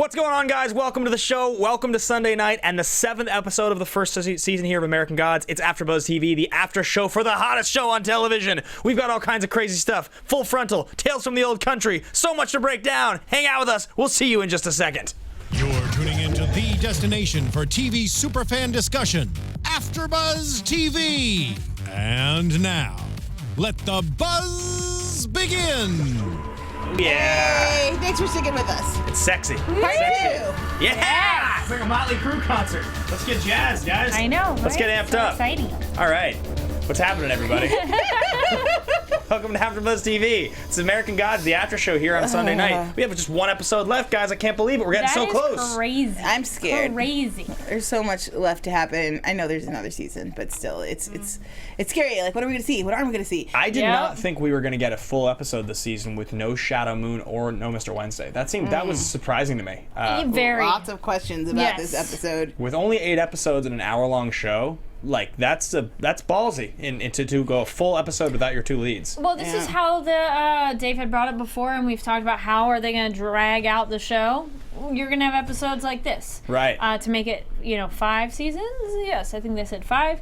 What's going on, guys? Welcome to the show. Welcome to Sunday night and the 7th episode of the first season here of American Gods. It's AfterBuzz TV, the after show for the hottest show on television. We've got all kinds of crazy stuff. Full frontal, tales from the old country, so much to break down. Hang out with us. We'll see you in just a second. You're tuning into the destination for TV superfan discussion, AfterBuzz TV. And now, let the buzz begin. Yeah. Hey, thanks for sticking with us. It's sexy. Part 2. Yeah. It's like a Motley Crue concert. Let's get jazzed, guys. I know. Let's get amped up. Exciting. All right. What's happening, everybody? Welcome to AfterBuzz TV. It's American Gods, the after show here on Sunday night. We have just one episode left, guys. I can't believe it. We're getting so close. That is crazy. I'm scared. Crazy. There's so much left to happen. I know there's another season, but still, it's scary. Like, what are we gonna see? What aren't we gonna see? I did not think we were going to get a full episode this season with no Shadow Moon or no Mr. Wednesday. That was surprising to me. Very. Lots of questions about this episode. With only 8 episodes in an hour-long show, like that's ballsy to go a full episode without your 2 leads. Well, this is how Dave had brought it before, and we've talked about how are they going to drag out the show. You're going to have episodes like this. Right. To make it, 5 seasons? Yes, I think they said 5.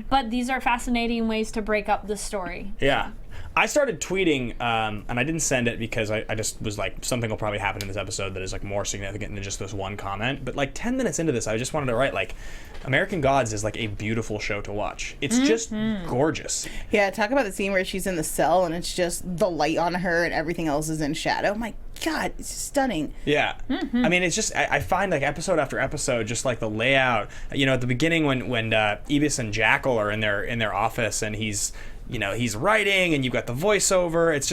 But these are fascinating ways to break up the story. Yeah. I started tweeting, and I didn't send it because I just was like, something will probably happen in this episode that is like more significant than just this one comment. But like 10 minutes into this, I just wanted to write like, American Gods is like a beautiful show to watch. It's just gorgeous. Yeah, talk about the scene where she's in the cell and it's just the light on her and everything else is in shadow. My God, it's stunning. Yeah. I mean, it's just, I find like episode after episode, just like the layout, at the beginning when Ibis and Jacquel are in their office and he's writing and you've got the voiceover. It's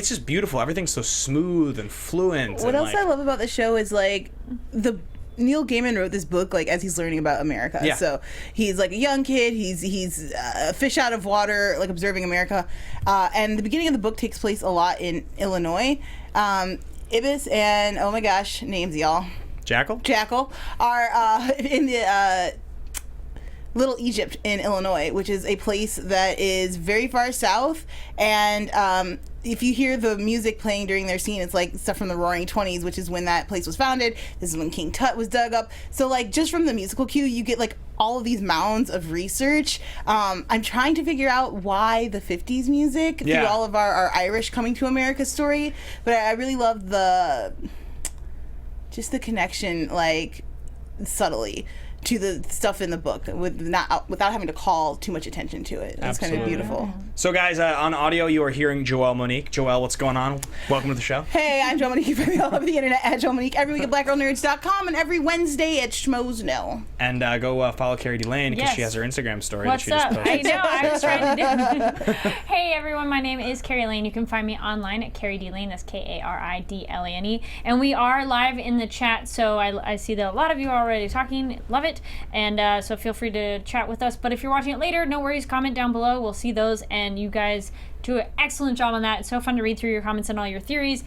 just beautiful. Everything's so smooth and fluent. What else I love about the show is like Neil Gaiman wrote this book like as he's learning about America. Yeah. So he's like a young kid. He's a fish out of water, like observing America. And the beginning of the book takes place a lot in Illinois. Ibis and oh my gosh, names y'all. Jacquel are in the Little Egypt in Illinois, which is a place that is very far south, and if you hear the music playing during their scene, it's like stuff from the Roaring 20s, which is when that place was founded. This is when King Tut was dug up. So like just from the musical cue, you get like all of these mounds of research. I'm trying to figure out why the 50s music through all of our Irish coming to America story, but I really love the connection, like subtly, to the stuff in the book without having to call too much attention to it. It's kind of beautiful. So guys, on audio you are hearing Joelle Monique. Joelle, what's going on? Welcome to the show. Hey, I'm Joelle Monique. You find me all over the internet at Joelle Monique, every week at blackgirlnerds.com and every Wednesday at Schmoesnell. And go follow Kari Lane because she has her Instagram story What's that she up? just posted. I know, I was trying to do Hey everyone, my name is Kari Lane. You can find me online at Kari D Lane. That's KARIDLANE. And we are live in the chat, so I see that a lot of you are already talking. Love it. And so feel free to chat with us. But if you're watching it later, no worries. Comment down below. We'll see those. And you guys do an excellent job on that. It's so fun to read through your comments and all your theories.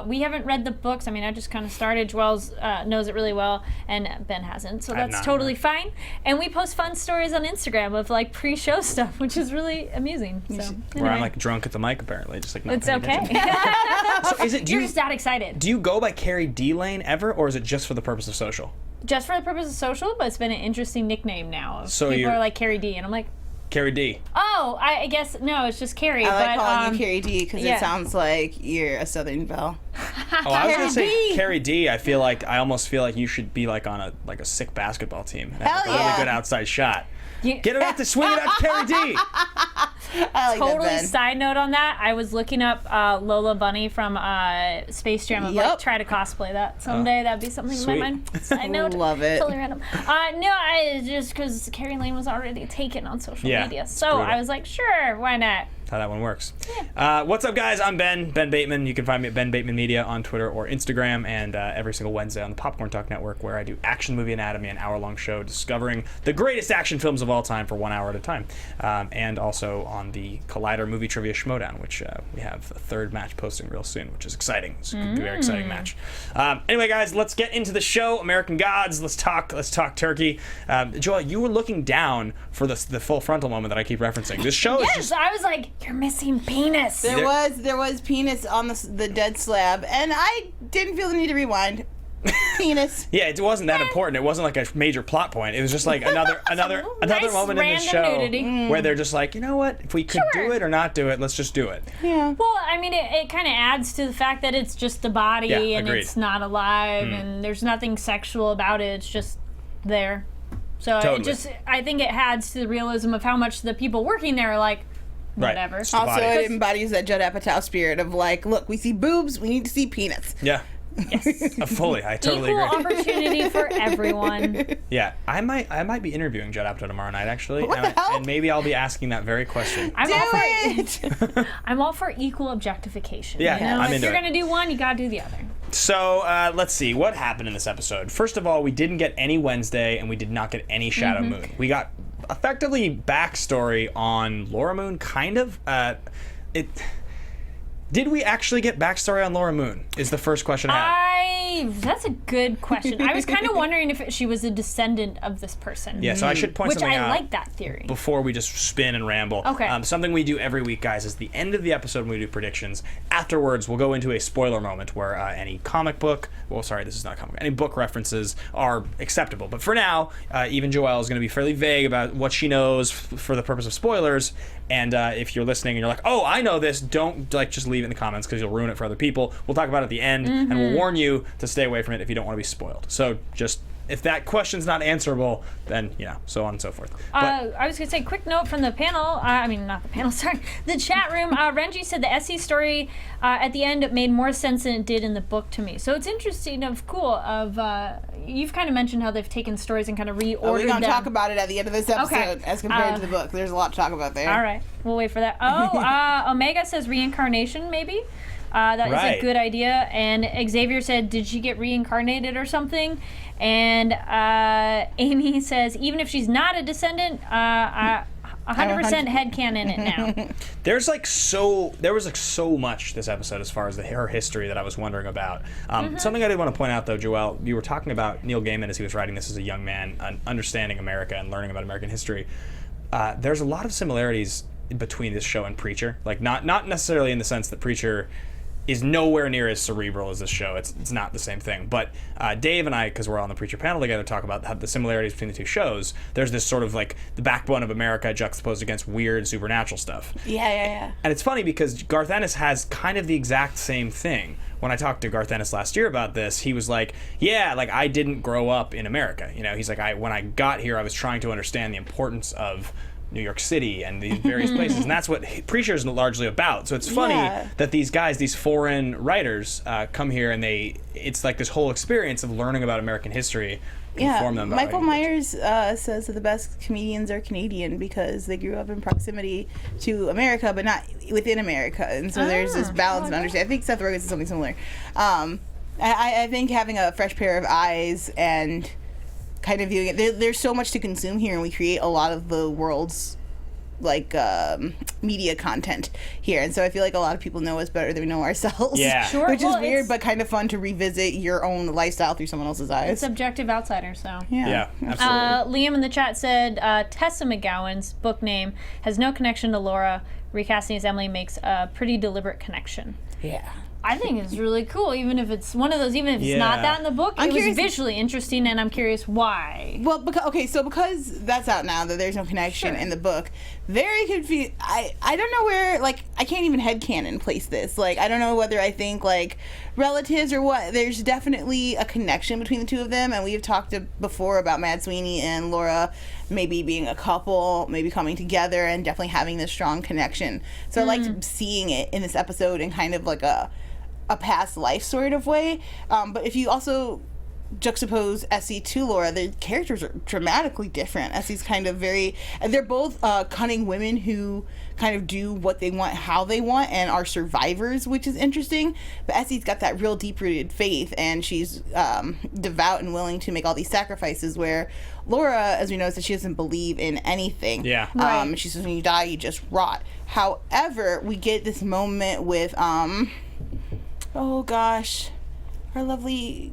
We haven't read the books. I mean, I just kind of started. Joelle's knows it really well, and Ben hasn't. So that's totally fine. And we post fun stories on Instagram of like pre-show stuff, which is really amusing. So anyway. Where I'm like drunk at the mic, apparently. Just like not it's paying okay. So You're just that excited. Do you go by Kari D Lane ever, or is it just for the purpose of social? Just for the purpose of social, but it's been an interesting nickname now. So people are like Kari D, and I'm like, Kari D. Oh, I guess no, it's just Kari. I like but, calling you Kari D because it sounds like you're a Southern belle. Oh, I was gonna say Kari D. I almost feel like you should be like on a sick basketball team. And have a really good outside shot. Get it out to swing it out to Kari D. I like totally that, Ben. side note on that, I was looking up Lola Bunny from Space Jam. I'd like try to cosplay that someday. That'd be something in my mind. Side note. Love it. Totally random. No, just because Kari Lane was already taken on social media. So I was like, sure, why not? How that one works. Yeah. What's up, guys? I'm Ben Bateman. You can find me at Ben Bateman Media on Twitter or Instagram, and every single Wednesday on the Popcorn Talk Network, where I do Action Movie Anatomy, an hour-long show discovering the greatest action films of all time for 1 hour at a time. And also on the Collider Movie Trivia Schmodown, which we have a 3rd match posting real soon, which is exciting. It's a very exciting match. Anyway, guys, let's get into the show. American Gods. Let's talk turkey. Joelle, you were looking down for the full frontal moment that I keep referencing. This show is just... I was like, You're missing penis. There was penis on the dead slab, and I didn't feel the need to rewind. Penis. Yeah, it wasn't that important. It wasn't like a major plot point. It was just like another Nice moment in the random show nudity. where they're just like, you know what? If we could do it or not do it, let's just do it. Yeah. Well, I mean, it kind of adds to the fact that it's just a body Yeah, and agreed. it's not alive and there's nothing sexual about it. It's just there. So Totally. I think it adds to the realism of how much the people working there are like, whatever. It's the Also, body. it embodies that Judd Apatow spirit of like, look, we see boobs, we need to see penis. Yeah. Yes. Fully. I totally Equal agree. opportunity for everyone. Yeah, I might be interviewing Judd Apatow tomorrow night, actually. What the hell? And maybe I'll be asking that very question. I'm Do all for it! I'm all for equal objectification. Yeah, you know? I'm if into you're it. gonna do one, you gotta do the other. So let's see what happened in this episode. First of all, we didn't get any Wednesday, and we did not get any Shadow Moon. We got effectively backstory on Laura Moon, kind of. Did we actually get backstory on Laura Moon? Is the first question I have. That's a good question. I was kind of wondering if she was a descendant of this person. Yeah, so I should point Which something I out. like that theory. Before we just spin and ramble. Okay. Something we do every week, guys, is the end of the episode when we do predictions. Afterwards, we'll go into a spoiler moment where any comic book, well, sorry, this is not a comic book, any book references are acceptable. But for now, even Joelle is going to be fairly vague about what she knows for the purpose of spoilers. And if you're listening and you're like, oh, I know this, don't just leave it in the comments because you'll ruin it for other people. We'll talk about it at the end, and we'll warn you to stay away from it if you don't want to be spoiled. So just, if that question's not answerable, then, so on and so forth. But, I was going to say, quick note from the panel. I mean, not the panel, sorry. The chat room. Renji said the Essie story at the end made more sense than it did in the book to me. So it's interesting, you've kind of mentioned how they've taken stories and kind of reordered We're going to them. talk about it at the end of this episode as compared to the book. There's a lot to talk about there. All right. We'll wait for that. Oh, Omega says reincarnation, maybe? That is Right. a good idea. And Xavier said, did she get reincarnated or something? And Amy says, even if she's not a descendant, 100% headcanon it now. there was so much this episode as far as her history that I was wondering about. Something I did want to point out, though, Joelle, you were talking about Neil Gaiman as he was writing this as a young man, understanding America and learning about American history. There's a lot of similarities between this show and Preacher. Like, not necessarily in the sense that Preacher is nowhere near as cerebral as this show. It's not the same thing. But Dave and I, because we're on the Preacher panel together, talk about how the similarities between the two shows. There's this sort of like the backbone of America juxtaposed against weird supernatural stuff. Yeah. And it's funny because Garth Ennis has kind of the exact same thing. When I talked to Garth Ennis last year about this, he was like, yeah, like I didn't grow up in America. He's like, when I got here, I was trying to understand the importance of New York City and these various places, and that's what Preacher is largely about. So it's funny that these guys, these foreign writers, come here and it's like this whole experience of learning about American history. Inform them about Michael Myers says that the best comedians are Canadian because they grew up in proximity to America, but not within America, and so there's this balance and understanding. I think Seth Rogen said something similar. I think having a fresh pair of eyes and kind of viewing it, there's so much to consume here, and we create a lot of the world's media content here, and so I feel like a lot of people know us better than we know ourselves. Yeah. Sure. Which is Well, weird, it's- but kind of fun to revisit your own lifestyle through someone else's eyes. It's objective outsider, so. Yeah, absolutely. Liam in the chat said Tessa McGowan's book name has no connection to Laura. Recasting as Emily makes a pretty deliberate connection. Yeah. I think it's really cool, even if it's one of those, even if it's not that in the book. I'm It was curious- visually interesting, and I'm curious why. Well, because that's out now, that there's no connection in the book, very confused. I don't know where, like, I can't even headcanon place this. Like, I don't know whether I think, like, relatives or what. There's definitely a connection between the two of them, and we have talked before about Mad Sweeney and Laura maybe being a couple, maybe coming together, and definitely having this strong connection. So I liked seeing it in this episode in kind of like a past life sort of way. But if you also juxtapose Essie to Laura, the characters are dramatically different. Essie's kind of they're both cunning women who kind of do what they want, how they want, and are survivors, which is interesting. But Essie's got that real deep-rooted faith, and she's devout and willing to make all these sacrifices, where Laura, as we know, says she doesn't believe in anything. Yeah. Right. She says when you die, you just rot. However, we get this moment with oh gosh, our lovely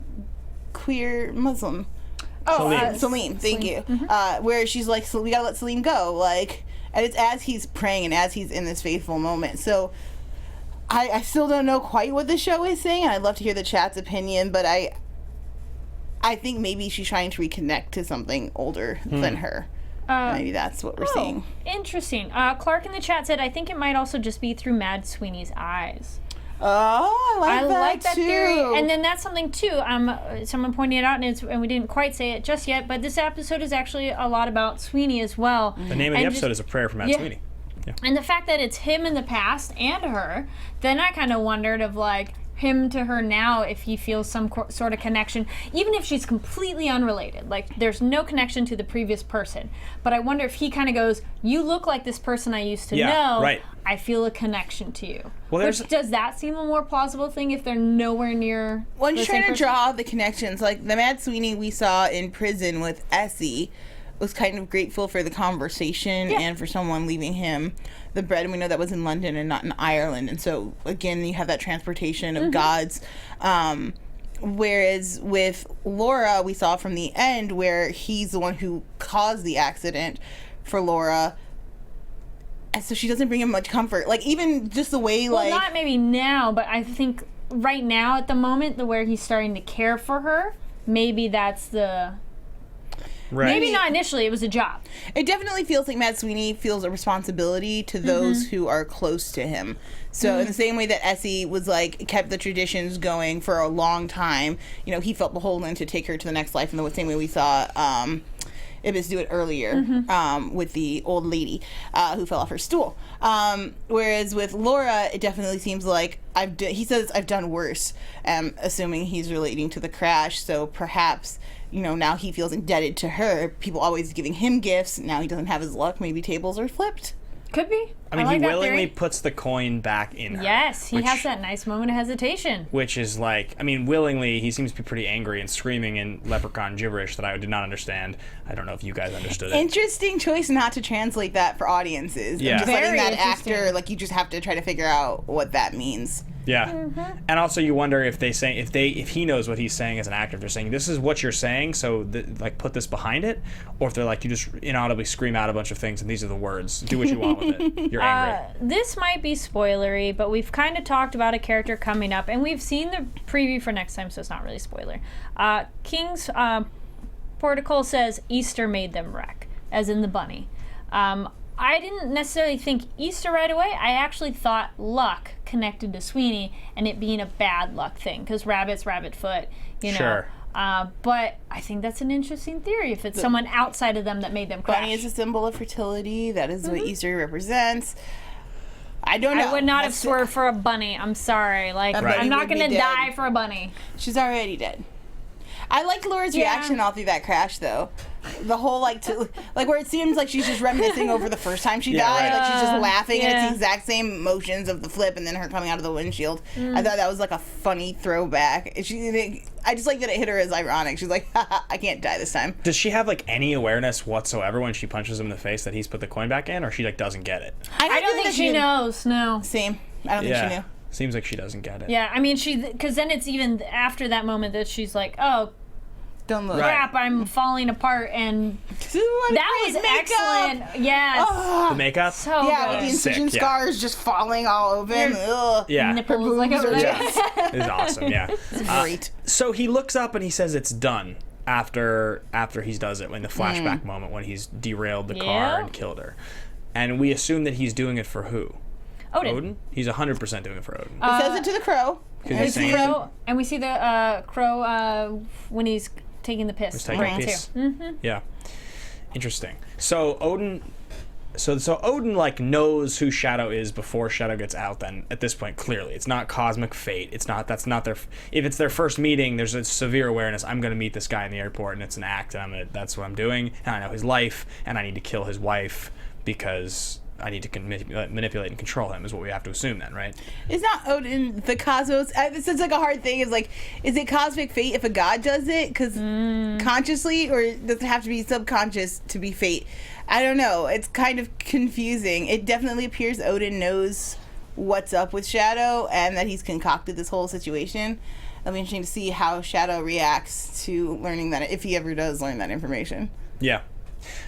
queer Muslim. Salim. Salim, thank you. Where she's like, so we gotta let Salim go. Like, And it's as he's praying and as he's in this faithful moment. So I still don't know quite what the show is saying, and I'd love to hear the chat's opinion, but I think maybe she's trying to reconnect to something older than her. Maybe that's what we're seeing. Interesting. Clark in the chat said, I think it might also just be through Mad Sweeney's eyes. Oh, I like that too. Theory. And then that's something too. Someone pointed it out, and we didn't quite say it just yet, but this episode is actually a lot about Sweeney as well. The name of the episode is A Prayer for Mad Sweeney. Yeah. And the fact that it's him in the past and her, then I kind of wondered of like him to her now, if he feels some sort of connection, even if she's completely unrelated, like there's no connection to the previous person. But I wonder if he kind of goes, you look like this person I used to know. Right. I feel a connection to you. Well, which, does that seem a more plausible thing if they're nowhere near? Well, I'm just trying to draw the connections. Like the Mad Sweeney we saw in prison with Essie was kind of grateful for the conversation and for someone leaving him the bread, and we know that was in London and not in Ireland, and so again you have that transportation of gods. Whereas with Laura, we saw from the end where he's the one who caused the accident for Laura, and so she doesn't bring him much comfort. Like even just the way, well, not maybe now, but I think right now at the moment, the where he's starting to care for her, maybe that's the. Right. Maybe not initially, it was a job. It definitely feels like Mad Sweeney feels a responsibility to those who are close to him. So in the same way that Essie was like, kept the traditions going for a long time, you know, he felt beholden to take her to the next life in the same way we saw Ibis do it earlier with the old lady who fell off her stool. Whereas with Laura, it definitely seems like he says, I've done worse, assuming he's relating to the crash. So perhaps, you know, now he feels indebted to her. People always giving him gifts. Now he doesn't have his luck. Maybe tables are flipped. Could be. I mean, he willingly puts the coin back in her. Yes, he has that nice moment of hesitation. Which is like, I mean, willingly, he seems to be pretty angry and screaming in leprechaun gibberish that I did not understand. I don't know if you guys understood it. Interesting choice not to translate that for audiences. Yeah. And just letting that actor, like, you just have to try to figure out what that means. Yeah. And also you wonder if if he knows what he's saying as an actor, if they're saying, this is what you're saying, so like put this behind it, or if they're like, you just inaudibly scream out a bunch of things and these are the words. Do what you want with it. You're angry. This might be spoilery, but we've kind of talked about a character coming up, and we've seen the preview for next time, so it's not really spoiler. King's Portico says Easter made them wreck, as in the bunny. I didn't necessarily think Easter right away. I actually thought luck connected to Sweeney and it being a bad luck thing, because rabbit's rabbit foot, you know. Sure. But I think that's an interesting theory if it's someone outside of them that made them crash. Bunny is a symbol of fertility. That is what Easter represents. I don't know. I would not have swerved for a bunny. I'm sorry. Like, I'm not going to die for a bunny. She's already dead. I liked Laura's reaction all through that crash, though. The whole, like where it seems like she's just reminiscing over the first time she died. Like, she's just laughing, and it's the exact same motions of the flip and then her coming out of the windshield. I thought that was, like, a funny throwback. I just like that it hit her as ironic. She's like, haha, I can't die this time. Does she have, like, any awareness whatsoever when she punches him in the face that he's put the coin back in, or she, like, doesn't get it? I don't think she knows, no. Same. I don't think she knew. Seems like she doesn't get it. Yeah, I mean, because then it's even after that moment that she's like, oh, don't look. Crap, I'm falling apart, and that was excellent. Yes. The makeup? So with the incision scars just falling all over him. Yeah. Nipples like a It's awesome, yeah. It's great. So he looks up and he says it's done after he does it, in the flashback moment when he's derailed the car and killed her. And we assume that he's doing it for who? Odin? He's 100% doing it for Odin. He says it to the crow. And we see the crow when he's taking the piss. Yeah. Interesting. So Odin like knows who Shadow is before Shadow gets out. Then at this point, clearly, it's not cosmic fate. That's not their. If it's their first meeting, there's a severe awareness. I'm going to meet this guy in the airport, and it's an act, and that's what I'm doing. And I know his life, and I need to kill his wife because I need to manipulate and control him, is what we have to assume then, right? Is not Odin the cosmos? This is like a hard thing. Is like, is it cosmic fate if a god does it? Because consciously, or does it have to be subconscious to be fate? I don't know. It's kind of confusing. It definitely appears Odin knows what's up with Shadow and that he's concocted this whole situation. It'll be interesting to see how Shadow reacts to learning that, if he ever does learn that information. Yeah.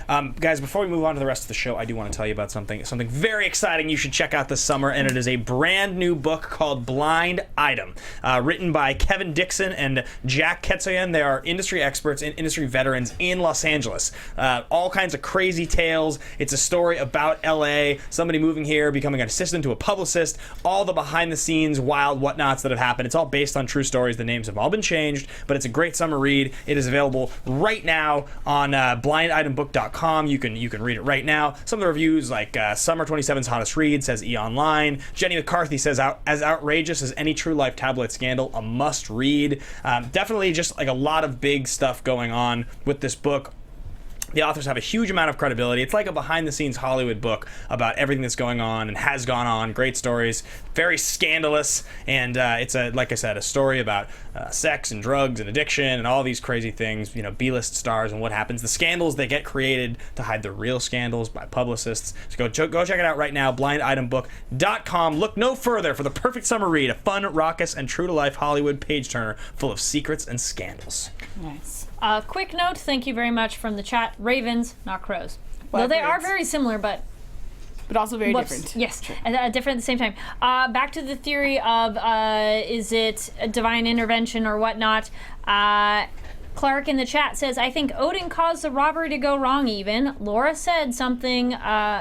Guys, before we move on to the rest of the show, I do want to tell you about something very exciting you should check out this summer, and it is a brand new book called Blind Item, written by Kevin Dixon and Jacquel. They are industry experts and industry veterans in Los Angeles. All kinds of crazy tales. It's a story about LA, somebody moving here, becoming an assistant to a publicist, all the behind-the-scenes wild whatnots that have happened. It's all based on true stories. The names have all been changed, but it's a great summer read. It is available right now on blinditembook.com. You can read it right now. Some of the reviews, like Summer 27's Hottest Read, says E! Online. Jenny McCarthy says, as outrageous as any true life tabloid scandal, a must read. Definitely just like a lot of big stuff going on with this book. The authors have a huge amount of credibility. It's like a behind-the-scenes Hollywood book about everything that's going on and has gone on. Great stories, very scandalous, and it's like I said, a story about sex and drugs and addiction and all these crazy things. You know, B-list stars and what happens. The scandals they get created to hide the real scandals by publicists. So go check it out right now. BlindItemBook.com. Look no further for the perfect summer read. A fun, raucous, and true-to-life Hollywood page-turner full of secrets and scandals. Nice. Quick note, thank you very much from the chat. Ravens, not crows. Well, Though they are birds. very similar, but also very whoops. different. Yes, different at the same time. Back to the theory of is it a divine intervention or whatnot. Clark in the chat says, I think Odin caused the robbery to go wrong even. Laura said something,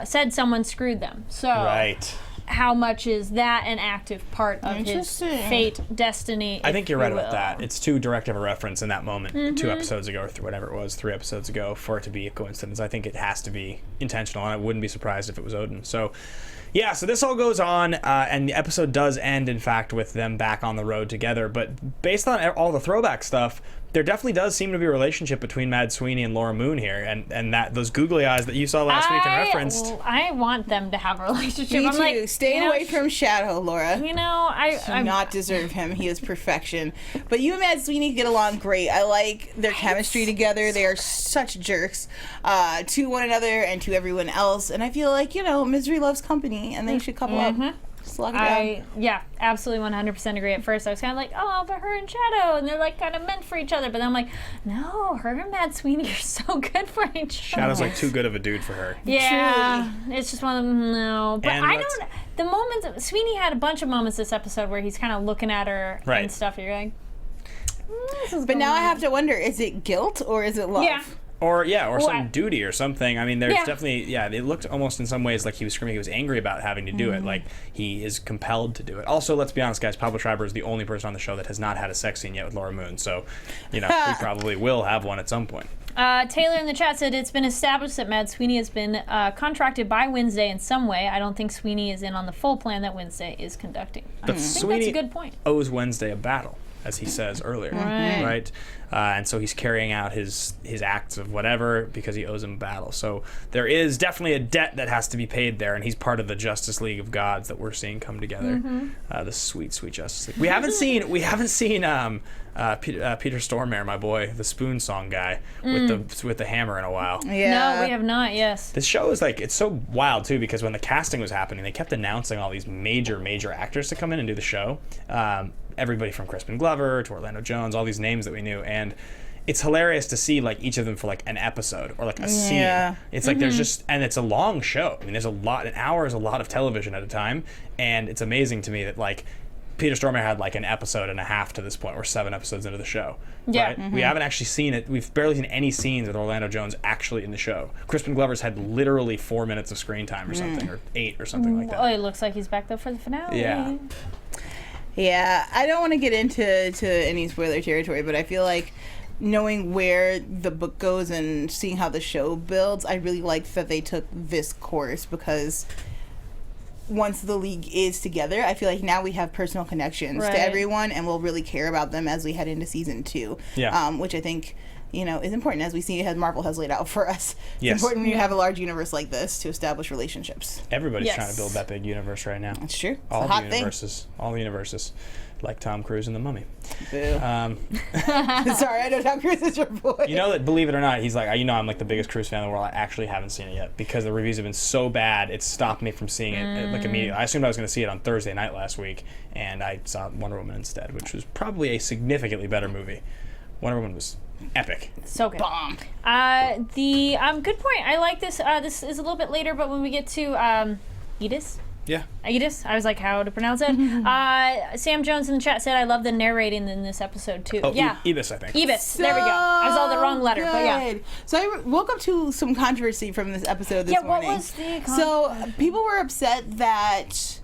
said someone screwed them. So Right. how much is that an active part of his fate, destiny? I think you're right about will? that. It's too direct of a reference in that moment, 2 episodes ago, or whatever it was, 3 episodes ago, for it to be a coincidence. I think it has to be intentional, and I wouldn't be surprised if it was Odin. So, yeah, so this all goes on, and the episode does end, in fact, with them back on the road together. But based on all the throwback stuff, there definitely does seem to be a relationship between Mad Sweeney and Laura Moon here, and that those googly eyes that you saw last week and referenced. I want them to have a relationship. Me I'm too. like, Stay away from Shadow, Laura. You know, I Do not deserve him. He is perfection. But you and Mad Sweeney get along great. I like their chemistry together. They are such jerks to one another and to everyone else. And I feel like, misery loves company, and they should couple up. Just lock it down. Yeah, absolutely 100% agree. At first, I was kind of like, oh, but her and Shadow, and they're like kind of meant for each other. But then I'm like, no, her and Mad Sweeney are so good for each other. Shadow's like too good of a dude for her. Yeah, it's just one of them. No, but And I don't. The moments Sweeney had a bunch of moments this episode where he's kind of looking at her and stuff. You're like, this is But now I going have to wonder, is it guilt or is it love? Yeah. Or some duty or something. I mean, there's Yeah. definitely, it looked almost in some ways like he was screaming. He was angry about having to do it. Like, he is compelled to do it. Also, let's be honest, guys, Pablo Schreiber is the only person on the show that has not had a sex scene yet with Laura Moon. So, we probably will have one at some point. Taylor in the chat said it's been established that Mad Sweeney has been contracted by Wednesday in some way. I don't think Sweeney is in on the full plan that Wednesday is conducting. But I think Sweeney that's a good point. owes Wednesday a battle, as he says earlier, right? And so he's carrying out his acts of whatever because he owes him a battle. So there is definitely a debt that has to be paid there, and he's part of the Justice League of Gods that we're seeing come together. The sweet, sweet Justice League. We haven't seen Peter Stormare, my boy, the Spoon Song guy, with the hammer in a while. Yeah. No, we have not. Yes. This show is it's so wild too, because when the casting was happening, they kept announcing all these major actors to come in and do the show. Everybody from Crispin Glover to Orlando Jones, all these names that we knew, and it's hilarious to see each of them for an episode or a scene. Yeah. It's there's just, and it's a long show. I mean, there's an hour is a lot of television at a time, and it's amazing to me that Peter Stormare had an episode and a half to this point. We're 7 episodes into the show. Yeah. Right? We haven't actually seen it. We've barely seen any scenes with Orlando Jones actually in the show. Crispin Glover's had literally 4 minutes of screen time or something, or 8 or something like that. Oh, it looks like he's back though for the finale. Yeah. Yeah, I don't want to get into any spoiler territory, but I feel like knowing where the book goes and seeing how the show builds, I really like that they took this course, because once the league is together, I feel like now we have personal connections to everyone, and we'll really care about them as we head into season 2. Yeah. Which I think is important, as we see as Marvel has laid out for us. Yes. It's important when you have a large universe like this to establish relationships. Everybody's trying to build that big universe right now. That's true. It's All a the hot universes. All the universes. Like Tom Cruise and The Mummy. Boo. Sorry, I know Tom Cruise is your boy. You know that, believe it or not, he's I'm the biggest Cruise fan in the world. I actually haven't seen it yet because the reviews have been so bad. It stopped me from seeing it immediately. I assumed I was going to see it on Thursday night last week, and I saw Wonder Woman instead, which was probably a significantly better movie. Wonder Woman was epic. So good. Bomb. The good point. I like this. This is a little bit later, but when we get to Edis. Yeah. Edis. I was like, how to pronounce it. Sam Jones in the chat said, I love the narrating in this episode too. Oh, yeah. Ibis, I think. Ibis. There we go. I saw the wrong letter, but yeah. So I woke up to some controversy from this episode this morning. What was the So people were upset that.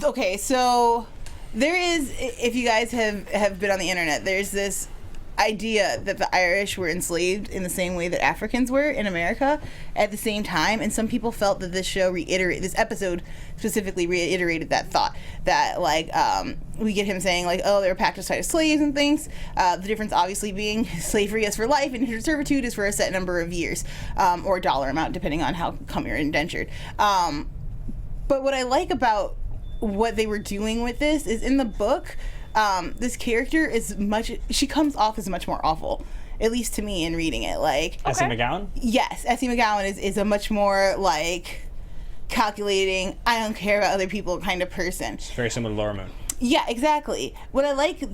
Okay, so there is, if you guys have been on the internet, there's this idea that the Irish were enslaved in the same way that Africans were in America at the same time, and some people felt that this episode specifically reiterated that thought, that we get him saying like, oh, they were packed as slaves and things, the difference obviously being slavery is for life and servitude is for a set number of years, or dollar amount depending on how come you're indentured. But what I like about what they were doing with this is, in the book, this character she comes off as much more awful, at least to me in reading it. Like Essie McGowan? Yes, Essie McGowan is a much more like calculating, I don't care about other people kind of person. It's very similar to Laura Moon. Yeah, exactly. What I like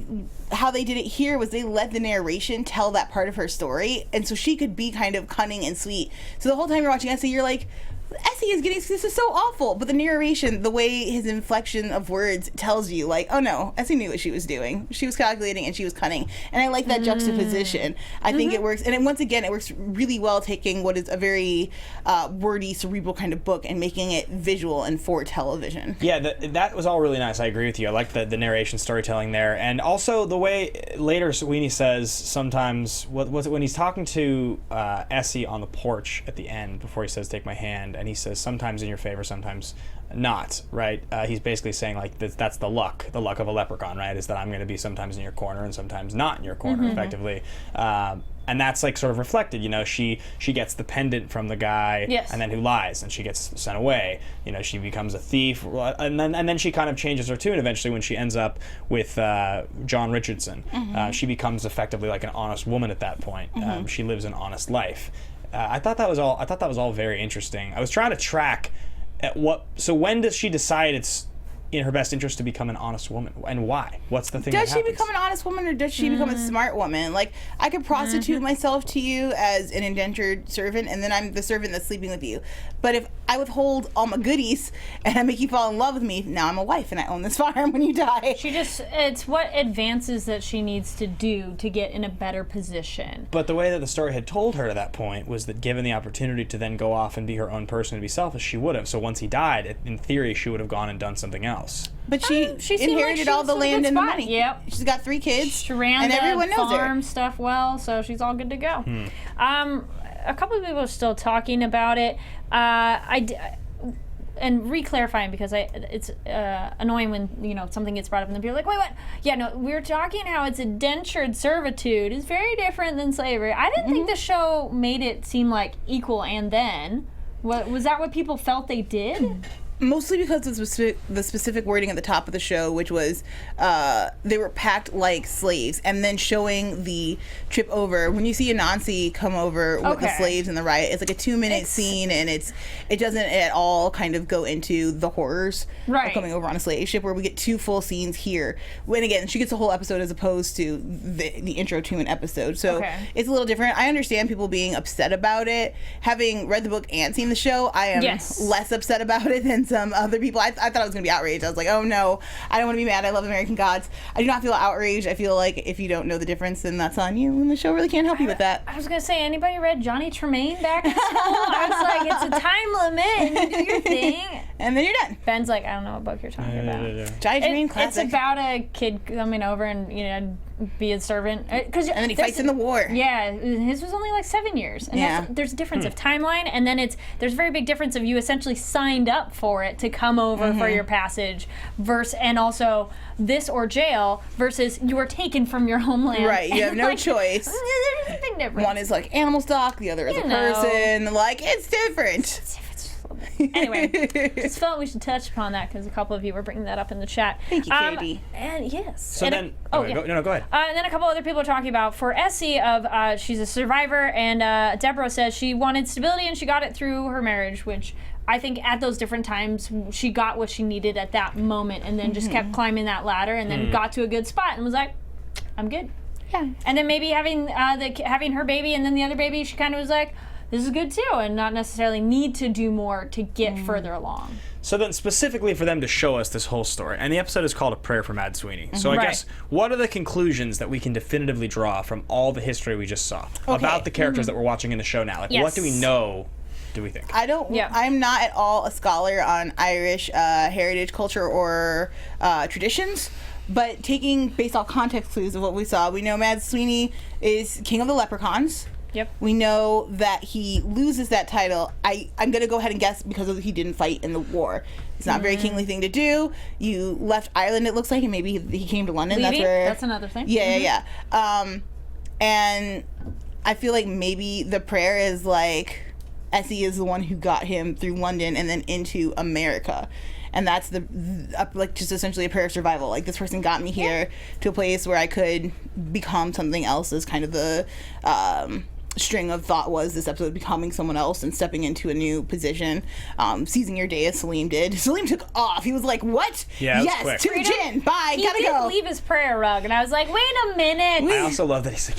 how they did it here was they let the narration tell that part of her story, and so she could be kind of cunning and sweet. So the whole time you're watching Essie, you're like, Essie is getting, this is so awful. But the narration, the way his inflection of words tells you, like, oh no, Essie knew what she was doing. She was calculating and she was cunning. And I like that juxtaposition. I think it works. And once again, it works really well taking what is a very wordy, cerebral kind of book and making it visual and for television. Yeah, that was all really nice. I agree with you. I like the narration storytelling there. And also the way later Sweeney says sometimes, what was it, when he's talking to Essie on the porch at the end before he says, take my hand, and he says sometimes in your favor, sometimes not, right? He's basically saying like that's the luck of a leprechaun, right? Is that I'm going to be sometimes in your corner and sometimes not in your corner, effectively. And that's like sort of reflected, you know, she gets the pendant from the guy, and then who lies, and she gets sent away. You know, she becomes a thief, and then she kind of changes her tune eventually when she ends up with John Richardson. She becomes effectively like an honest woman at that point. She lives an honest life. I thought that was all very interesting. I was trying to track so when does she decide it's in her best interest to become an honest woman, and why? What's the thing? Does she become an honest woman, or does she become a smart woman? Like, I could prostitute myself to you as an indentured servant, and then I'm the servant that's sleeping with you. But if I withhold all my goodies and I make you fall in love with me, now I'm a wife and I own this farm when you die. It's what advances that she needs to do to get in a better position. But the way that the story had told her to that point was that given the opportunity to then go off and be her own person and be selfish, she would have. So once he died, in theory, she would have gone and done something else. But she inherited all the land and the money. Yep. She's got 3 kids. She ran and everyone knows her. farm stuff well, so she's all good to go. A couple of people are still talking about it. And re-clarifying, because it's annoying when something gets brought up and then people are like, wait, what? Yeah, no, we're talking how it's indentured servitude is very different than slavery. I didn't think the show made it seem like equal and then. Was that what people felt they did? Mostly because of the specific wording at the top of the show, which was they were packed like slaves, and then showing the trip over. When you see Anansi come over with the slaves and the riot, it's like a 2-minute scene, and it doesn't at all kind of go into the horrors of coming over on a slave ship, where we get 2 full scenes here. When again, she gets a whole episode as opposed to the intro to an episode. So it's a little different. I understand people being upset about it. Having read the book and seen the show, I am less upset about it than some other people. I thought I was going to be outraged. I was like, oh no, I don't want to be mad. I love American Gods. I do not feel outraged. I feel like if you don't know the difference, then that's on you, and the show really can't help you with that. I was going to say, anybody read Johnny Tremaine back in school? I was like, it's a time limit, and you do your thing. And then you're done. Ben's like, I don't know what book you're talking about. Johnny Tremaine classic. It's about a kid coming over and, be a servant. And then he fights in the war. Yeah, his was only like 7 years. And there's a difference of timeline, and then there's a very big difference of you essentially signed up for it to come over for your passage, and also this or jail versus you were taken from your homeland. Right, you have no choice. There's a big difference. One is like animal stock, the other is a person. Like, it's different. Anyway, just felt we should touch upon that because a couple of you were bringing that up in the chat. Thank you, Katie. And yes. So then, go ahead. And then a couple other people are talking about for Essie she's a survivor, and Deborah says she wanted stability and she got it through her marriage, which I think at those different times she got what she needed at that moment, and then just kept climbing that ladder, and then got to a good spot and was like, I'm good. Yeah. And then maybe having having her baby and then the other baby, she kind of was like, this is good too, and not necessarily need to do more to get further along. So then specifically for them to show us this whole story, and the episode is called A Prayer for Mad Sweeney. So I guess, what are the conclusions that we can definitively draw from all the history we just saw about the characters that we're watching in the show now? Like, what do we know, do we think? I'm not at all a scholar on Irish heritage, culture, or traditions. But taking based off context clues of what we saw, we know Mad Sweeney is king of the leprechauns. Yep. We know that he loses that title. I'm going to go ahead and guess because he didn't fight in the war. It's not a very kingly thing to do. You left Ireland, it looks like, and maybe he came to London. That's another thing. Yeah. And I feel like maybe the prayer is like Essie is the one who got him through London and then into America. And that's like just essentially a prayer of survival. Like, this person got me here to a place where I could become something else. Is kind of the string of thought was this episode becoming someone else and stepping into a new position. Seizing your day as Salim did. Salim took off. He was like, what? Yeah, yes, to the gin. Bye, He gotta didn't go. leave his prayer rug, and I was like, wait a minute. I also love that he's like,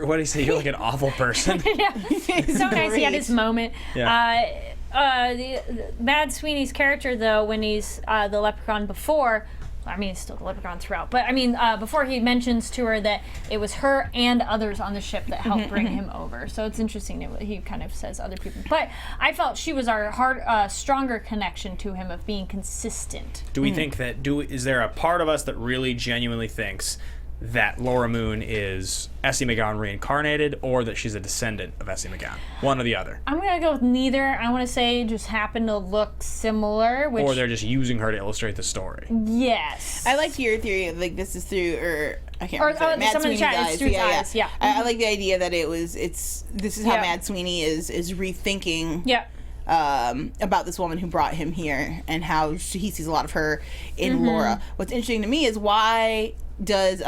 what did he say? You're like an awful person. Yeah. So nice. He had his moment. Yeah. The Mad Sweeney's character, though, when he's the leprechaun before, I mean, he's still the leprechaun throughout, but I mean, before he mentions to her that it was her and others on the ship that helped bring him over. So it's interesting that he kind of says other people. But I felt she was our stronger connection to him of being consistent. Do we think that, is there a part of us that really genuinely thinks that Laura Moon is Essie McGowan reincarnated, or that she's a descendant of Essie McGowan? One or the other. I'm going to go with neither. I want to say just happen to look similar. Which, or they're just using her to illustrate the story. Yes. I like your theory of like this is through, or I can't remember. Mad some of the Sweeney's chat, it's eyes. through his eyes, yeah. I like the idea that this is how Mad Sweeney is rethinking. Yeah. About this woman who brought him here and how he sees a lot of her in Laura. What's interesting to me is why does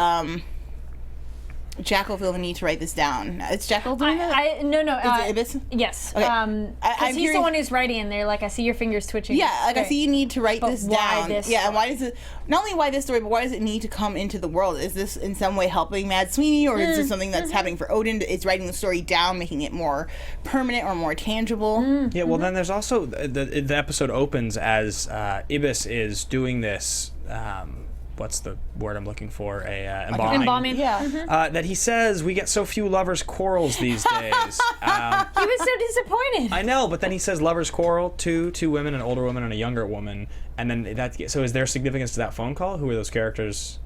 Jacquel feel the need to write this down? It's Jacquel doing that? No. Is it Ibis? Yes. Okay. Because he's the one who's writing in there. Like, I see your fingers twitching. Yeah, like I see you need to write But this why down. this And why does it, not only why this story, but why does it need to come into the world? Is this in some way helping Mad Sweeney, or is this something that's happening for Odin? It's writing the story down, making it more permanent or more tangible? Yeah, well, then there's also, the episode opens as Ibis is doing this, what's the word I'm looking for? Embalming. Embalming. Yeah. That he says, we get so few lovers' quarrels these days. He was so disappointed. I know, but then he says lovers' quarrel, two women, an older woman and a younger woman. And then so is there significance to that phone call? Who are those characters?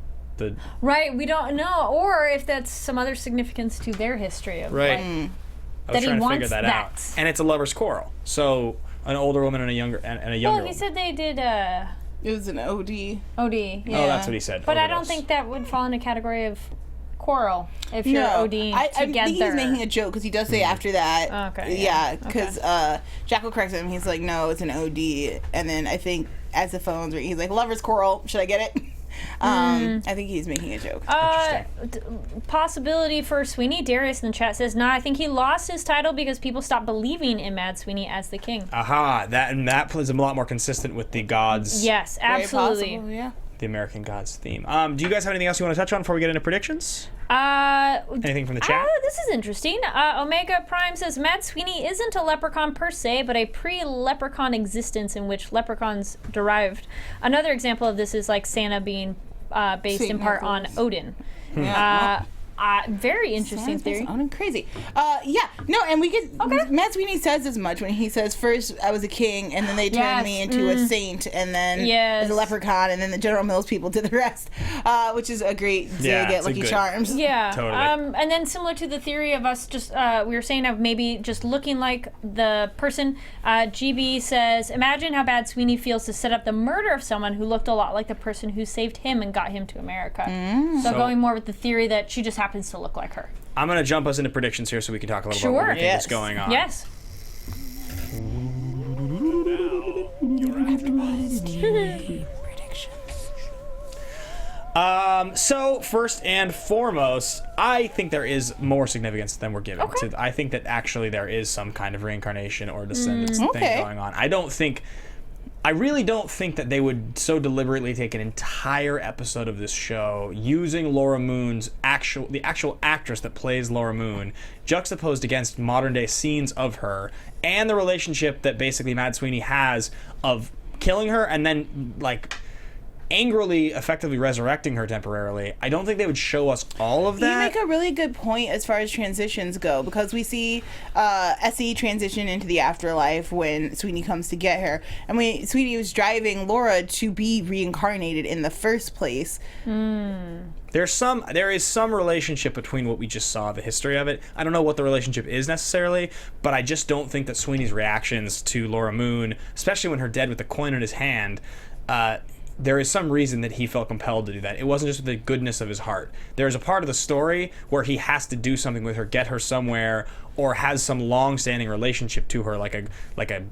Right, we don't know. Or if that's some other significance to their history of Right. like, I was that he trying to wants figure that out. that. And it's a lovers' quarrel. So an older woman and a younger Well, he said they did It was an OD. OD. Oh, Yeah. that's what he said. But I don't Overdose. think that would fall in a category of quarrel if you're ODing I together. think he's making a joke because he does say after that. Okay, Yeah, yeah, because Jacquel corrects him. He's like, no, it's an OD. And then I think as the phone's ringing, he's like, lover's quarrel. Should I get it? I think he's making a joke. Possibility for Sweeney. Darius in the chat says, I think he lost his title because people stopped believing in Mad Sweeney as the king. Aha, that is a lot more consistent with the gods. Yes, Very absolutely. possible, yeah. The American gods theme. Do you guys have anything else you want to touch on before we get into predictions? Anything from the chat? This is interesting. Omega Prime says Mad Sweeney isn't a leprechaun per se, but a pre-leprechaun existence in which leprechauns derived. Another example of this is like Santa being based in part on Odin. Yeah. Very interesting theory. Crazy. And we get Mad Sweeney says as much when he says, first I was a king and then they turned me into a saint and then as a leprchaun and then the General Mills people did the rest, which is a great to get Lucky Charms. Yeah. Totally. And then similar to the theory of us just, we were saying of maybe just looking like the person, GB says, imagine how bad Sweeney feels to set up the murder of someone who looked a lot like the person who saved him and got him to America. So going more with the theory that she just happens to look like her. I'm going to jump us into predictions here so we can talk a little about what we think is going on. Yes. So first and foremost, I think there is more significance than we're giving. I think that actually there is some kind of reincarnation or descendants thing going on. I don't think I really don't think that they would so deliberately take an entire episode of this show using Laura Moon's the actual actress that plays Laura Moon, juxtaposed against modern day scenes of her and the relationship that basically Mad Sweeney has of killing her and then like angrily effectively resurrecting her temporarily. I don't think they would show us all of that. You make a really good point as far as transitions go, because we see Essie transition into the afterlife when Sweeney comes to get her, and when Sweeney was driving Laura to be reincarnated in the first place. There is some relationship between what we just saw, the history of it. I don't know what the relationship is necessarily, but I just don't think that Sweeney's reactions to Laura Moon, especially when her dead with the coin in his hand, there is some reason that he felt compelled to do that. It wasn't just the goodness of his heart. There's a part of the story where he has to do something with her, get her somewhere, or has some long-standing relationship to her, like a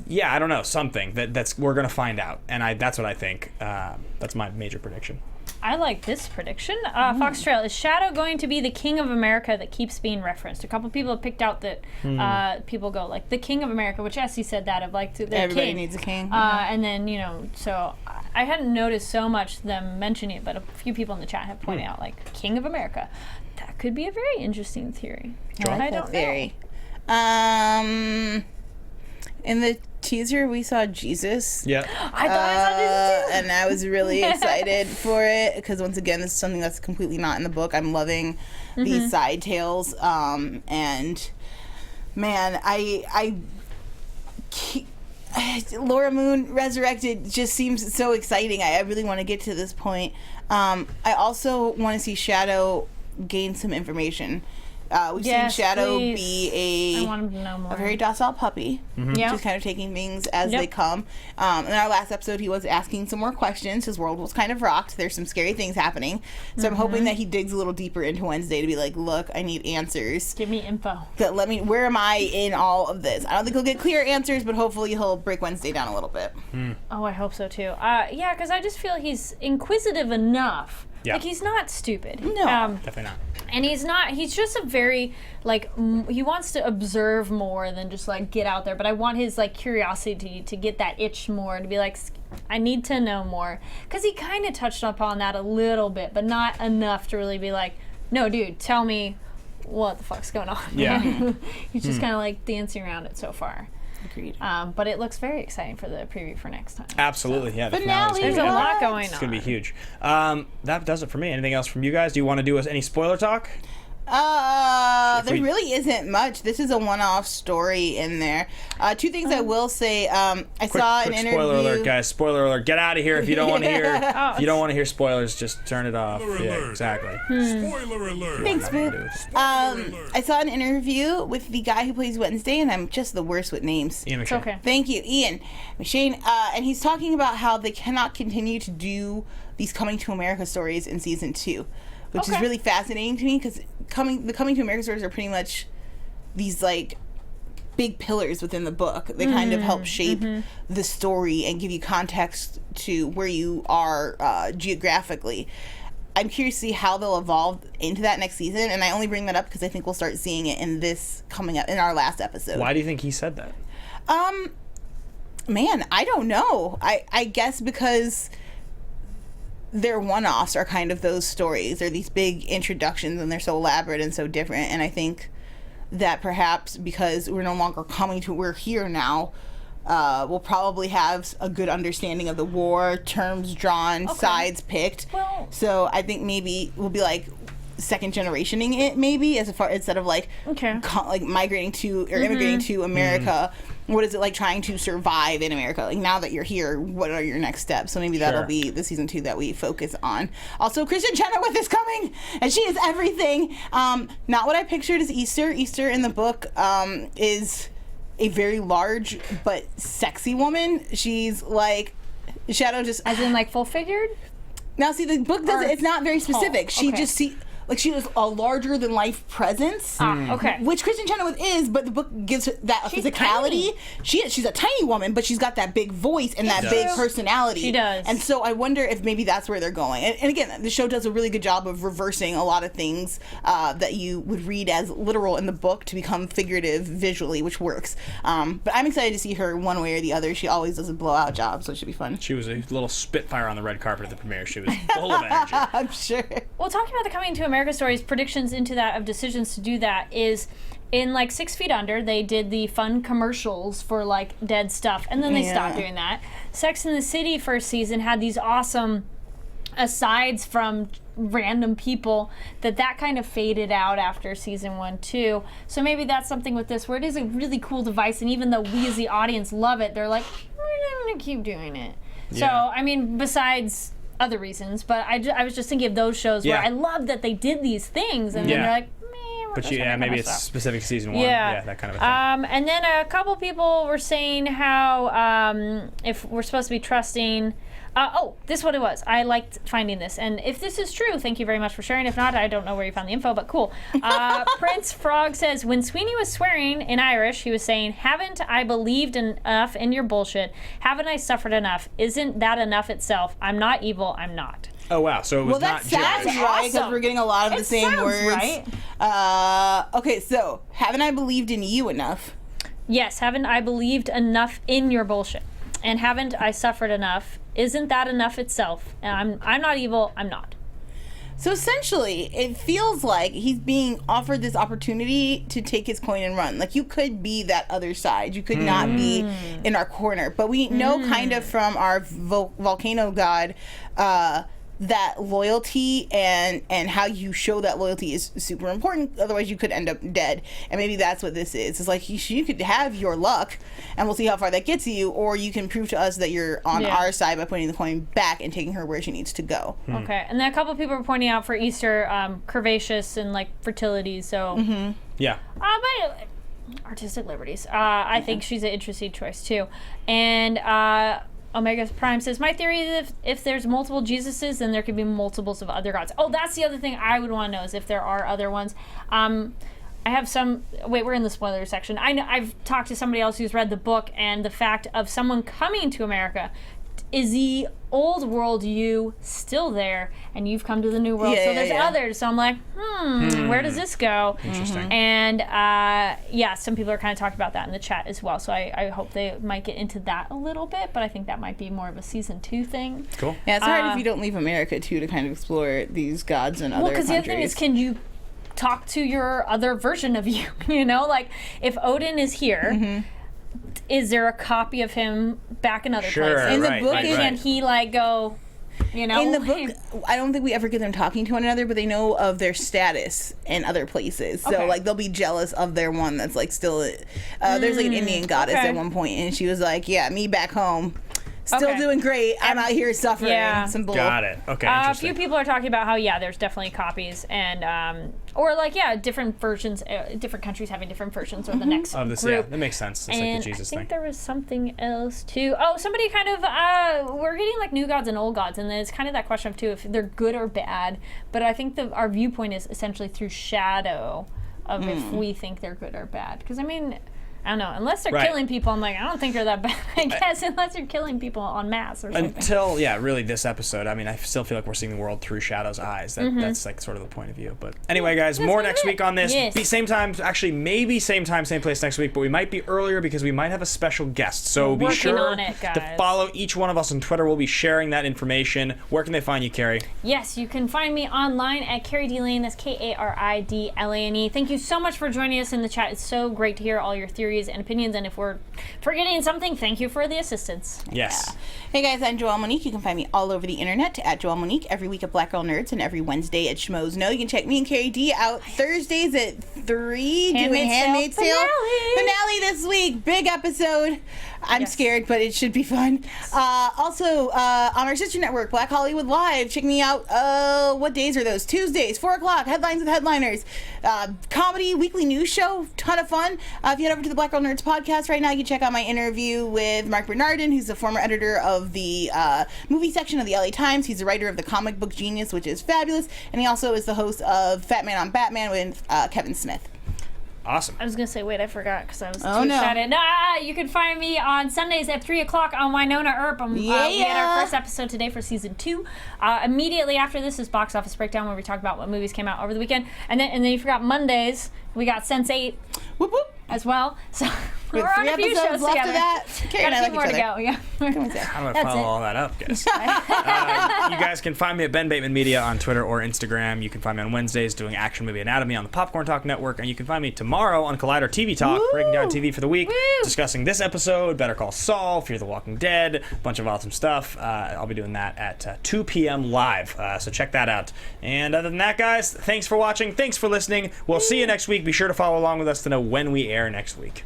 yeah, I don't know, something that's we're gonna find out, and that's what I think. That's my major prediction. I like this prediction. Fox Trail, is Shadow going to be the King of America that keeps being referenced? A couple people have picked out that people go like the King of America, which Essie said that of like the Everybody king. needs a king. And then so I hadn't noticed so much them mentioning it, but a few people in the chat have pointed out like King of America. That could be a very interesting theory. I don't know. In the teaser, we saw Jesus. Yeah. I thought I saw this too. And I was really excited for it because, once again, this is something that's completely not in the book. I'm loving these side tales. And, man, Laura Moon resurrected just seems so exciting. I really want to get to this point. I also want to see Shadow gain some information. We've seen Shadow be I want him to know more. a very docile puppy, just kind of taking things as they come. In our last episode, he was asking some more questions. His world was kind of rocked. There's some scary things happening. So I'm hoping that he digs a little deeper into Wednesday to be like, look, I need answers. Give me info. Where am I in all of this? I don't think he'll get clear answers, but hopefully he'll break Wednesday down a little bit. Oh, I hope so too. Yeah, because I just feel he's inquisitive enough. Yeah. Like, he's not stupid. No. Definitely not. And he's just a very, like, he wants to observe more than just, like, get out there. But I want his, like, curiosity to get that itch more, to be like, I need to know more. Because he kind of touched upon that a little bit, but not enough to really be like, no, dude, tell me what the fuck's going on. Yeah. He's just kind of, like, dancing around it so far. Agreed. But it looks very exciting for the preview for next time. Absolutely, yeah. The Finale, finale's There's gonna a be- lot going on. It's going to be huge. That does it for me. Anything else from you guys? Do you want to do any spoiler talk? There really isn't much. This is a one-off story in there. Two things I will say. I saw an interview. Spoiler alert, guys! Spoiler alert! Get out of here if you don't want to hear. If you don't want to hear spoilers, just turn it off. Spoiler Yeah, alert. exactly. Spoiler alert. Thanks, Boo. I saw an interview with the guy who plays Wednesday, and I'm just the worst with names. Ian It's McShane. okay. Thank you, Ian McShane. And he's talking about how they cannot continue to do these Coming to America stories in season 2, which is Okay. really fascinating to me because the Coming to America stories are pretty much these like big pillars within the book. They kind of help shape the story and give you context to where you are geographically. I'm curious to see how they'll evolve into that next season, and I only bring that up because I think we'll start seeing it in this coming up in our last episode. Why do you think he said that? Man, I don't know. I guess because their one-offs are kind of those stories. They're these big introductions, and they're so elaborate and so different. And I think that perhaps because we're no longer we're here now, we'll probably have a good understanding of the war, terms drawn, sides picked. Well- So I think maybe we'll be like second generationing it, maybe, instead of like like migrating to or immigrating to America. What is it like trying to survive in America? Like, now that you're here, what are your next steps? So maybe that'll be the season 2 that we focus on. Also, Kristen Chenoweth is coming, and she is everything. Not what I pictured as Easter. Easter in the book is a very large but sexy woman. She's like Shadow, just As in, like, full figured? now. See, the book doesn't. It's not very specific. She just like she was a larger than life presence. Okay. Which Kristen Chenoweth is, but the book gives her that She's physicality. tiny. She's a tiny woman, but she's got that big voice and that big personality. She does. And so I wonder if maybe that's where they're going. And again, the show does a really good job of reversing a lot of things that you would read as literal in the book to become figurative visually, which works. But I'm excited to see her one way or the other. She always does a blowout job, so it should be fun. She was a little spitfire on the red carpet at the premiere. She was full of energy. I'm sure. Well, talking about the Coming to America stories, predictions into that of decisions to do that is in like 6 Feet Under, they did the fun commercials for like dead stuff, and then they stopped doing that. Sex and the City first season had these awesome asides from random people that kind of faded out after season 1 too. So maybe that's something with this where it is a really cool device, and even though we as the audience love it, they're like, we're gonna keep doing it. So I mean, besides other reasons, but I was just thinking of those shows where I love that they did these things, and then they're like, but maybe it's specific to season 1. Yeah, that kind of a thing. And then a couple people were saying how if we're supposed to be trusting. This is what it was. I liked finding this. And if this is true, thank you very much for sharing. If not, I don't know where you found the info, but cool. Prince Frog says, when Sweeney was swearing in Irish, he was saying, haven't I believed enough in your bullshit? Haven't I suffered enough? Isn't that enough itself? I'm not evil. I'm not. Oh, wow. So it was not that's gibberish. right, because Awesome. we're getting a lot of the same sounds words. right. Okay, so haven't I believed in you enough? Yes, haven't I believed enough in your bullshit? And haven't I suffered enough? Isn't that enough itself? And I'm not evil. I'm not. So essentially, it feels like he's being offered this opportunity to take his coin and run. Like, you could be that other side. You could not be in our corner. But we know kind of from our volcano god that loyalty and how you show that loyalty is super important. Otherwise, you could end up dead. And maybe that's what this is. It's like you could have your luck, and we'll see how far that gets you, or you can prove to us that you're on our side by putting the coin back and taking her where she needs to go. Okay. And then a couple of people were pointing out for Easter, curvaceous and like fertility. So, Yeah. but artistic liberties. I think she's an interesting choice too. And Omega Prime says, my theory is if there's multiple Jesuses, then there could be multiples of other gods. Oh, that's the other thing I would want to know is if there are other ones. I have some. Wait, we're in the spoiler section. I've talked to somebody else who's read the book, and the fact of someone coming to America. Is the old world you still there, and you've come to the new world? So there's others. So I'm like, where does this go? Interesting. And some people are kind of talking about that in the chat as well. So I hope they might get into that a little bit, but I think that might be more of a season 2 thing. Cool. Yeah, it's hard if you don't leave America, too, to kind of explore these gods and other Well, because countries. the other thing is, can you talk to your other version of you? You know, like if Odin is here, is there a copy of him back in other places? In the book, Can he like go? You know, in the book, I don't think we ever get them talking to one another, but they know of their status in other places. So, like, they'll be jealous of their one that's, like, still... there's, like, an Indian goddess at one point, and she was like, yeah, me back home. Still doing great. I'm out here suffering. Some bull. Got it. Okay, a interesting. few people are talking about how, there's definitely copies, and or like, different versions, different countries having different versions of the next Of this, group. that makes sense. It's And like the Jesus I think thing. there was something else too. Oh, somebody kind of we're getting like new gods and old gods, and then it's kind of that question of too if they're good or bad. But I think our viewpoint is essentially through shadow of if we think they're good or bad. Because I mean, I don't know. Unless they're killing people, I'm like, I don't think they're that bad. I guess unless you're killing people en masse or something. Until really this episode. I mean, I still feel like we're seeing the world through Shadow's eyes. That's like sort of the point of view. But anyway, guys, more next week on this. Yes. Be same time, actually maybe same time, same place next week, but we might be earlier because we might have a special guest. So be working sure on it, to guys. follow each one of us on Twitter. We'll be sharing that information. Where can they find you, Kari? Yes, you can find me online at Kari D Lane. That's KaridLane. Thank you so much for joining us in the chat. It's so great to hear all your theories and opinions. And if we're forgetting something, thank you for the assistance. Yes. Hey guys, I'm Joelle Monique. You can find me all over the internet at Joelle Monique, every week at Black Girl Nerds and every Wednesday at Schmoes Know. You can check me and Kari D out Thursdays at 3 doing Handmaid's Tale finale this week. Big episode. I'm scared, but it should be fun. Also, on our sister network, Black Hollywood Live, check me out. What days are those? Tuesdays, 4 o'clock, Headlines with Headliners. Comedy, weekly news show, ton of fun. If you head over to the Black Girl Nerds podcast right now. You can check out my interview with Mark Bernardin, who's the former editor of the movie section of the LA Times. He's the writer of the comic book Genius, which is fabulous. And he also is the host of Fat Man on Batman with Kevin Smith. Awesome. I was going to say, wait, I forgot because I was too no. excited. You can find me on Sundays at 3 o'clock on Winona Earp. We had our first episode today for season 2. Immediately after this is Box Office Breakdown, where we talk about what movies came out over the weekend. And then you forgot Mondays. We got Sense8 Whoop, whoop. as well. So we're With on 3 a few episodes shows left together. of that. Carrie and I like more each to other. go. Yeah. What can we say? I'm going to That's follow it. all that up, guys. You guys can find me at Ben Bateman Media on Twitter or Instagram. You can find me on Wednesdays doing Action Movie Anatomy on the Popcorn Talk Network. And you can find me tomorrow on Collider TV Talk, breaking down TV for the week, discussing this episode, Better Call Saul, Fear the Walking Dead, a bunch of awesome stuff. I'll be doing that at 2 p.m. live, so check that out. And other than that, guys, thanks for watching. Thanks for listening. We'll see you next week. Be sure to follow along with us to know when we air next week.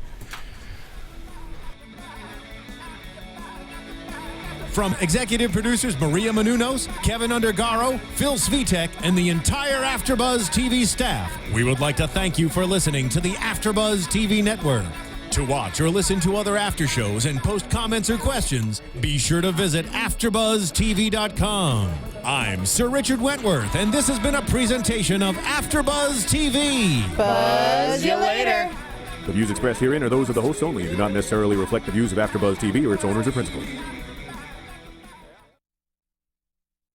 From executive producers Maria Menounos, Kevin Undergaro, Phil Svitek, and the entire AfterBuzz TV staff, we would like to thank you for listening to the AfterBuzz TV network. To watch or listen to other after shows and post comments or questions, be sure to visit AfterBuzzTV.com. I'm Sir Richard Wentworth, and this has been a presentation of AfterBuzz TV. Buzz you later. The views expressed herein are those of the hosts only and do not necessarily reflect the views of AfterBuzz TV or its owners or principals.